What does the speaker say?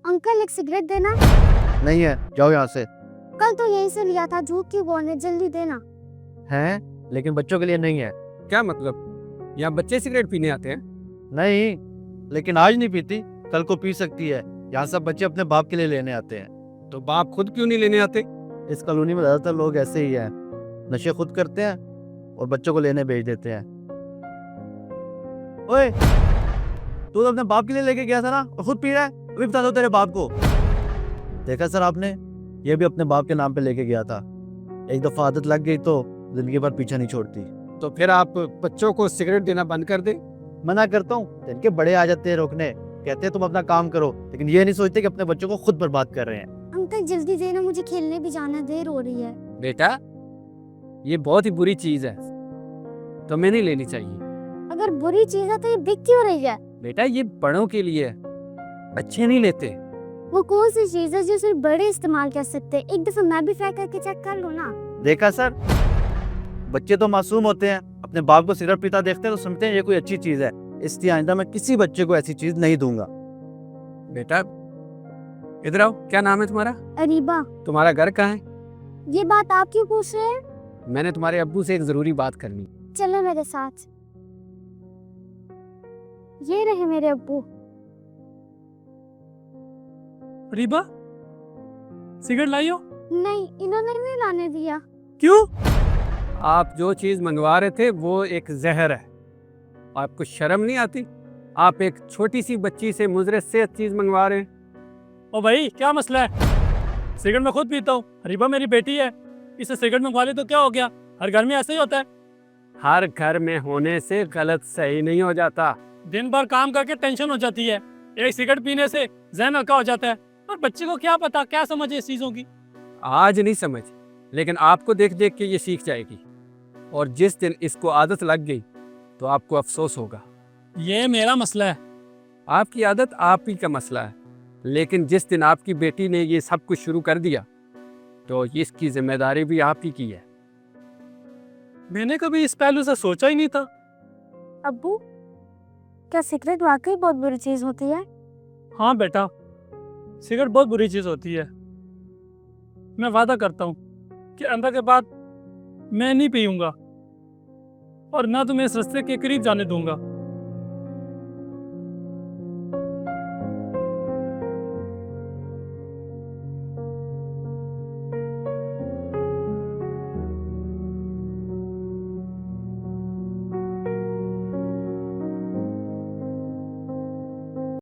Uncle एक cigarette देना। नहीं है, जाओ यहाँ से। कल तो यहीं से लिया था, झूठ क्यों बोलने, जल्दी देना। हैं? लेकिन बच्चों के लिए नहीं है। क्या मतलब? यहाँ बच्चे सिगरेट पीने आते हैं? नहीं, लेकिन आज नहीं पीती, कल को पी सकती है। यहाँ सब बच्चे अपने बाप के लिए लेने आते हैं। तो बाप खुद क्यों नहीं लेने आते? इस कॉलोनी में ज्यादातर लोग ऐसे ही हैं, नशे खुद करते हैं और बच्चों को लेने भेज देते हैं। ओए, तू तो अपने बाप के लिए लेके गया था ना, और खुद पी रहा है। अभी बता दो तेरे बाप को। देखा सर आपने, ये भी अपने बाप के नाम पे लेके गया था। एक दफा आदत लग गई तो जिंदगी भर पीछा नहीं छोड़ती। तो फिर आप बच्चों को सिगरेट देना बंद कर दें। मना करता हूँ, इनके बड़े आ जाते हैं रोकने, कहते हैं तुम अपना काम करो, लेकिन ये नहीं सोचते कि अपने बच्चों को खुद बर्बाद कर रहे हैं। अंकल जल्दी देना, मुझे खेलने भी जाना, देर हो रही है। बेटा, ये बहुत ही बुरी चीज है, तुम्हें नहीं लेनी चाहिए। अगर बुरी चीज है तो ये बिक क्यों रही है? बेटा, ये बड़ों के लिए है, बच्चे नहीं लेते। वो कौन सी चीज है जो सिर्फ बड़े इस्तेमाल कर सकते हैं? एक दफा मैं भी ट्राई करके चेक कर लूं ना। देखा सर, बच्चे तो मासूम होते हैं, अपने बाप को सिगरेट पीता देखते हैं तो समझते हैं ये कोई अच्छी चीज है। इसलिए आइंदा मैं किसी बच्चे को ऐसी चीज नहीं दूंगा। बेटा इधर आओ, क्या नाम है तुम्हारा? अरीबा। तुम्हारा घर कहाँ है? ये बात आप क्यों पूछ रहे हैं? मैंने तुम्हारे अब्बू से एक जरूरी बात करनी। चलो मेरे साथ। ये रहे मेरे अब्बू। रीबा, सिगरेट लाई हो? नहीं, इन्होंने नहीं लाने दिया। क्यों? आप जो चीज मंगवा रहे थे वो एक जहर है। आपको शर्म नहीं आती? आप एक छोटी सी बच्ची से मुजरे सेहत चीज मंगवा रहे हैं। ओ भाई, क्या मसला है? सिगरेट मैं खुद पीता हूँ, रीबा मेरी बेटी है, इसे सिगरेट मंगवा ले तो क्या हो गया? हर घर में ऐसे ही होता है। हर घर में होने से गलत सही नहीं हो जाता। दिन भर काम करके टेंशन हो जाती है, एक सिगरेट पीने से जहन हल्का हो जाता है। पर बच्चे को क्या पता, क्या समझ है इस चीजों की? आज नहीं समझ, लेकिन आपको देख देख के ये सीख जाएगी, और जिस दिन इसको आदत लग गई तो आपको अफसोस होगा। ये मेरा मसला है। आपकी आदत आप ही का मसला है, लेकिन जिस दिन आपकी बेटी ने ये सब कुछ शुरू कर दिया तो इसकी जिम्मेदारी भी आप ही की है। मैंने कभी इस पहलू से सोचा ही नहीं था। अब्बू, क्या सिगरेट वाकई बहुत बुरी चीज होती है? हाँ बेटा, सिगरेट बहुत बुरी चीज होती है। मैं वादा करता हूँ कि अंदर के बाद मैं नहीं पीऊंगा और ना तुम्हें इस रास्ते के करीब जाने दूंगा।